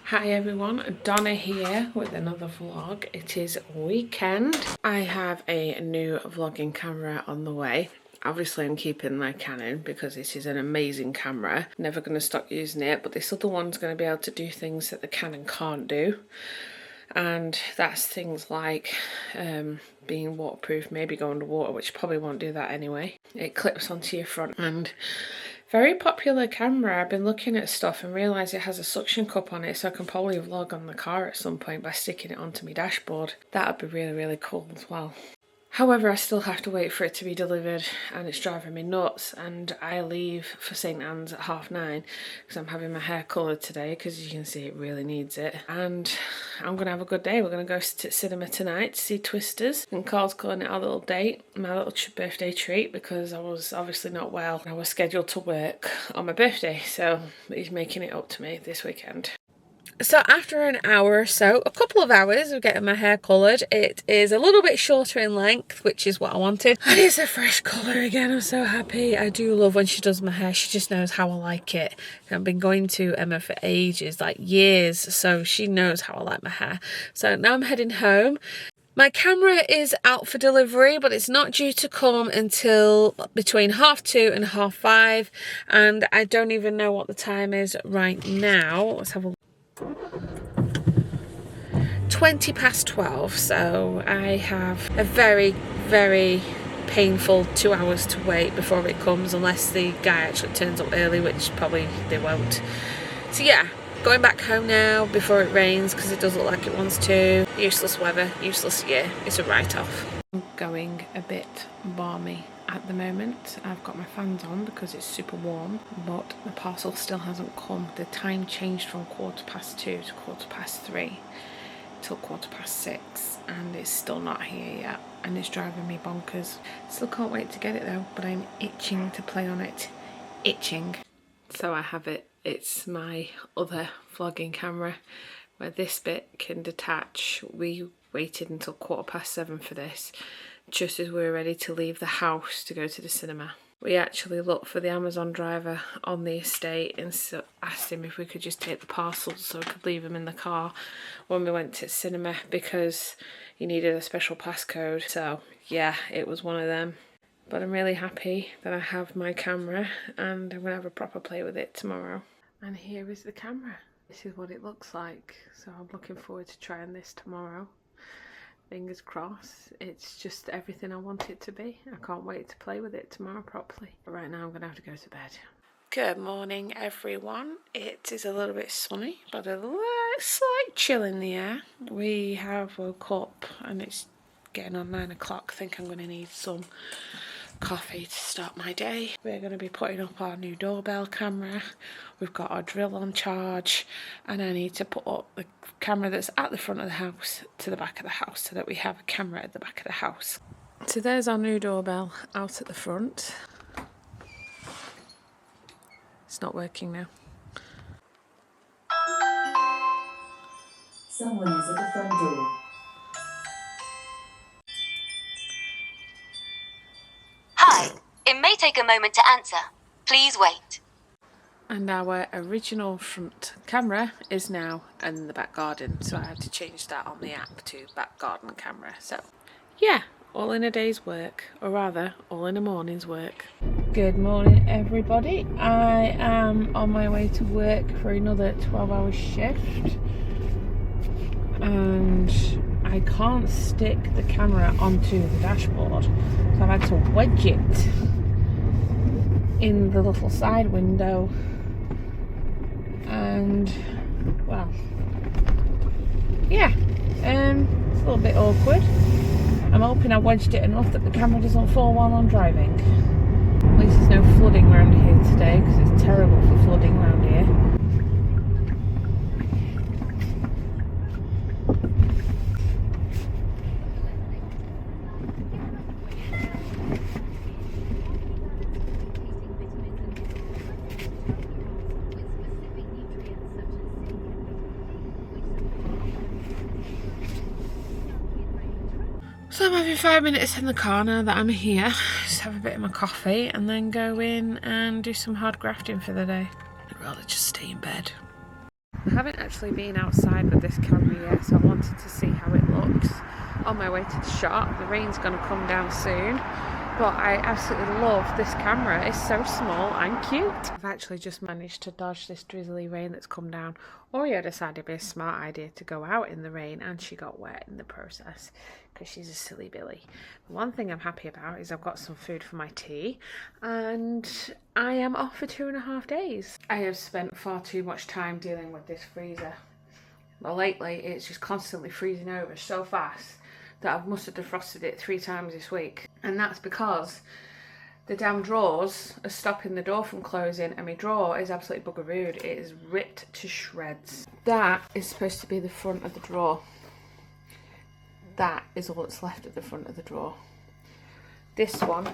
Hi everyone, Donna here with another vlog. It is weekend. I have a new vlogging camera on the way. Obviously I'm keeping my Canon because this is an amazing camera. Never going to stop using it, but this other one's going to be able to do things that the Canon can't do. And that's things like being waterproof, maybe go underwater, which probably won't do that anyway. It clips onto your front and very popular camera. I've been looking at stuff and realised it has a suction cup on it, so I can probably vlog on the car at some point by sticking it onto my dashboard. That would be really, really cool as well. However, I still have to wait for it to be delivered and it's driving me nuts, and I leave for St Anne's at 9:30 because I'm having my hair coloured today, because as you can see it really needs it. And I'm going to have a good day. We're going to go to cinema tonight to see Twisters, and Carl's calling it our little date, my little birthday treat, because I was obviously not well. I was scheduled to work on my birthday, so he's making it up to me this weekend. So after an hour or so, a couple of hours of getting my hair coloured, it is a little bit shorter in length, which is what I wanted. And it's a fresh colour again. I'm so happy. I do love when she does my hair. She just knows how I like it. I've been going to Emma for ages, like years, so she knows how I like my hair. So now I'm heading home. My camera is out for delivery, but it's not due to come until between 2:30 and 5:30, and I don't even know what the time is right now. Let's have a 12:20, so I have a very, very painful 2 hours to wait before it comes, unless the guy actually turns up early, which probably they won't. So yeah, going back home now before it rains, because it does look like it wants to. Useless weather, useless year. It's a write-off. I'm going a bit balmy at the moment. I've got my fans on because it's super warm, but the parcel still hasn't come. The time changed from 2:15 to 3:15 till 6:15, and it's still not here yet, and it's driving me bonkers. Still can't wait to get it though, but I'm itching to play on it. Itching. So I have it. It's my other vlogging camera where this bit can detach. We waited until 7:15 for this, just as we were ready to leave the house to go to the cinema. We actually looked for the Amazon driver on the estate and asked him if we could just take the parcels so we could leave them in the car when we went to the cinema, because he needed a special passcode. So yeah, it was one of them. But I'm really happy that I have my camera, and I'm going to have a proper play with it tomorrow. And here is the camera. This is what it looks like. So I'm looking forward to trying this tomorrow. Fingers crossed. It's just everything I want it to be. I can't wait to play with it tomorrow properly. But right now I'm going to have to go to bed. Good morning everyone. It is a little bit sunny, but a slight chill in the air. We have woke up and it's getting on 9 o'clock. I think I'm going to need some coffee to start my day. We're going to be putting up our new doorbell camera. We've got our drill on charge, and I need to put up the camera that's at the front of the house to the back of the house so that we have a camera at the back of the house. So there's our new doorbell out at the front. It's not working now. Someone is at the front door. Hi, it may take a moment to answer. Please wait. And our original front camera is now in the back garden, so I had to change that on the app to back garden camera. So yeah, all in a day's work, or rather all in a morning's work. Good morning everybody. I am on my way to work for another 12-hour shift, and I can't stick the camera onto the dashboard, so I've had to wedge it in the little side window, and well, yeah, it's a little bit awkward. I'm hoping I wedged it enough that the camera doesn't fall while I'm driving. At least there's no flooding around here today, because it's terrible for flooding around here. So I'm having 5 minutes in the car now that I'm here. Just have a bit of my coffee and then go in and do some hard grafting for the day. I'd rather just stay in bed. I haven't actually been outside with this camera yet, so I wanted to see how it looks on my way to the shop. The rain's going to come down soon, but I absolutely love this camera. It's so small and cute. I've actually just managed to dodge this drizzly rain that's come down. Oreo decided it'd be a smart idea to go out in the rain, and she got wet in the process because she's a silly Billy. The one thing I'm happy about is I've got some food for my tea, and I am off for 2.5 days. I have spent far too much time dealing with this freezer. Well, lately it's just constantly freezing over so fast that I must have defrosted it 3 times this week. And that's because the damn drawers are stopping the door from closing, and my drawer is absolutely buggerooed. It is ripped to shreds. That is supposed to be the front of the drawer. That is all that's left at the front of the drawer. This one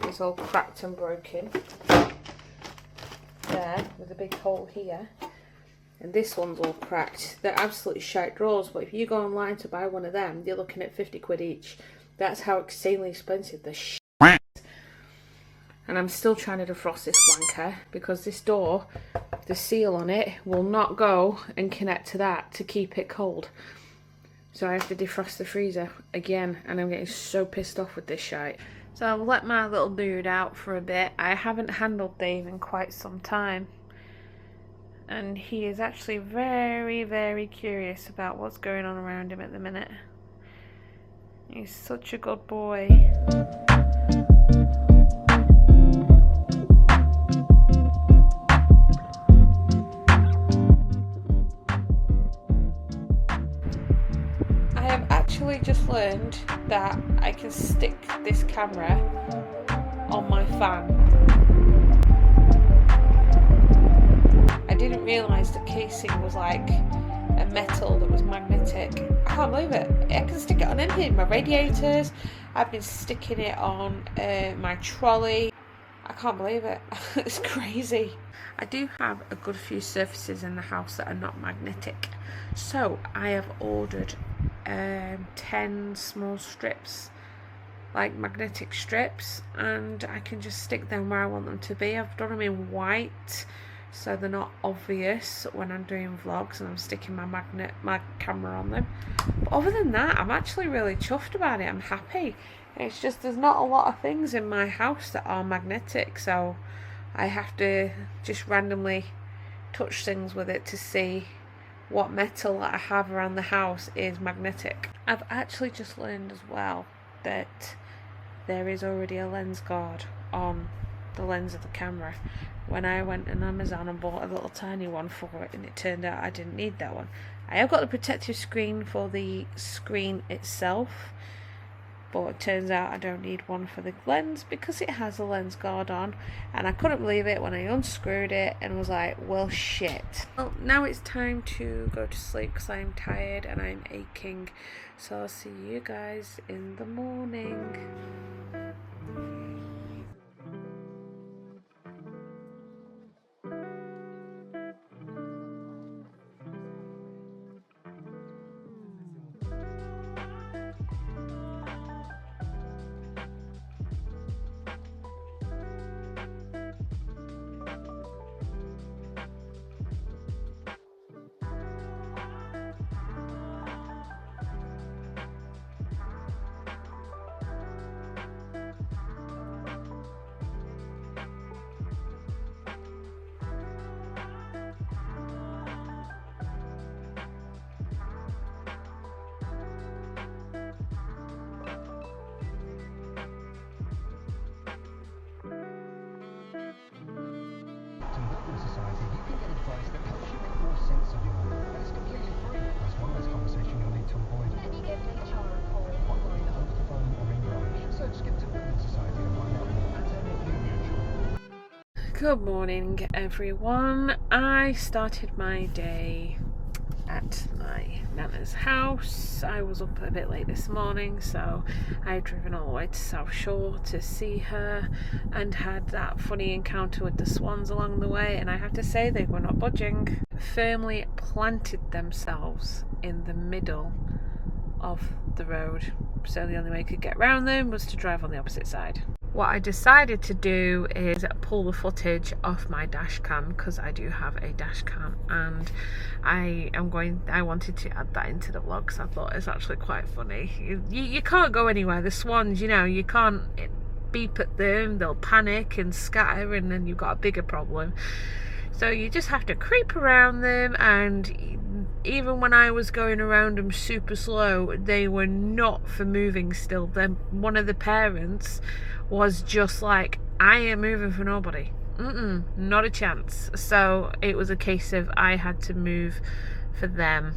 is all cracked and broken. There, with a big hole here. And this one's all cracked. They're absolutely shite drawers, but if you go online to buy one of them, you're looking at 50 quid each. That's how insanely expensive the shit. And I'm still trying to defrost this wanker because this door, the seal on it, will not go and connect to that to keep it cold. So I have to defrost the freezer again, and I'm getting so pissed off with this shite. So I've let my little dude out for a bit. I haven't handled Dave in quite some time. And he is actually very, very curious about what's going on around him at the minute. He's such a good boy. I have actually just learned that I can stick this camera on my fan. I didn't realise the casing was like a metal that was magnetic. I can't believe it. I can stick it on anything. My radiators. I've been sticking it on my trolley. I can't believe it. It's crazy. I do have a good few surfaces in the house that are not magnetic. So I have ordered 10 small strips, like magnetic strips, and I can just stick them where I want them to be. I've done them in white, so they're not obvious when I'm doing vlogs and I'm sticking my camera on them. But other than that, I'm actually really chuffed about it. I'm happy. It's just there's not a lot of things in my house that are magnetic, so I have to just randomly touch things with it to see what metal that I have around the house is magnetic. I've actually just learned as well that there is already a lens guard on the lens of the camera. When I went on Amazon and bought a little tiny one for it, and it turned out I didn't need that one. I have got the protective screen for the screen itself, but it turns out I don't need one for the lens because it has a lens guard on, and I couldn't believe it when I unscrewed it and was like, well shit. Well, now it's time to go to sleep because I'm tired and I'm aching, so I'll see you guys in the morning. Good morning everyone. I started my day at my Nana's house. I was up a bit late this morning, so I've driven all the way to South Shore to see her and had that funny encounter with the swans along the way, and I have to say they were not budging. Firmly planted themselves in the middle of the road, so the only way I could get around them was to drive on the opposite side. what I decided to do is pull the footage off my dash cam, because I do have a dash cam, and I wanted to add that into the vlog because I thought it's actually quite funny. You can't go anywhere. The swans, you know, you can't beep at them, they'll panic and scatter, and then you've got a bigger problem. So you just have to creep around them, and even when I was going around them super slow, they were not for moving still. Then one of the parents was just like, I ain't moving for nobody. Not a chance. So it was a case of I had to move for them.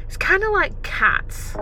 It's kind of like cats.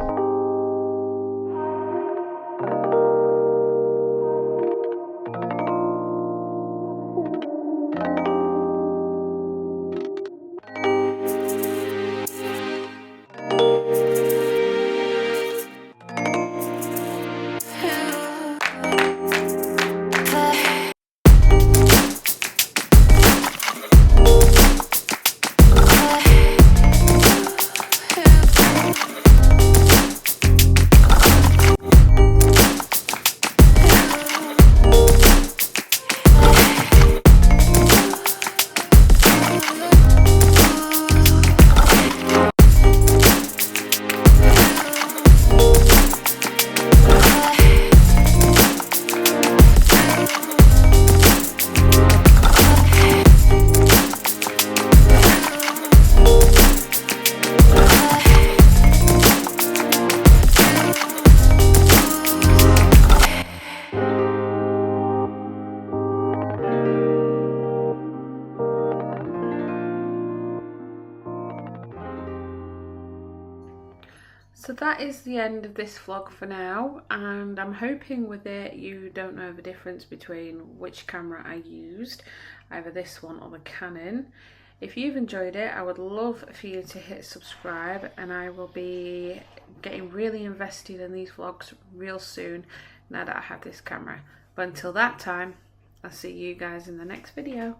So that is the end of this vlog for now, and I'm hoping with it you don't know the difference between which camera I used, either this one or the Canon. If you've enjoyed it, I would love for you to hit subscribe, and I will be getting really invested in these vlogs real soon now that I have this camera. But until that time, I'll see you guys in the next video.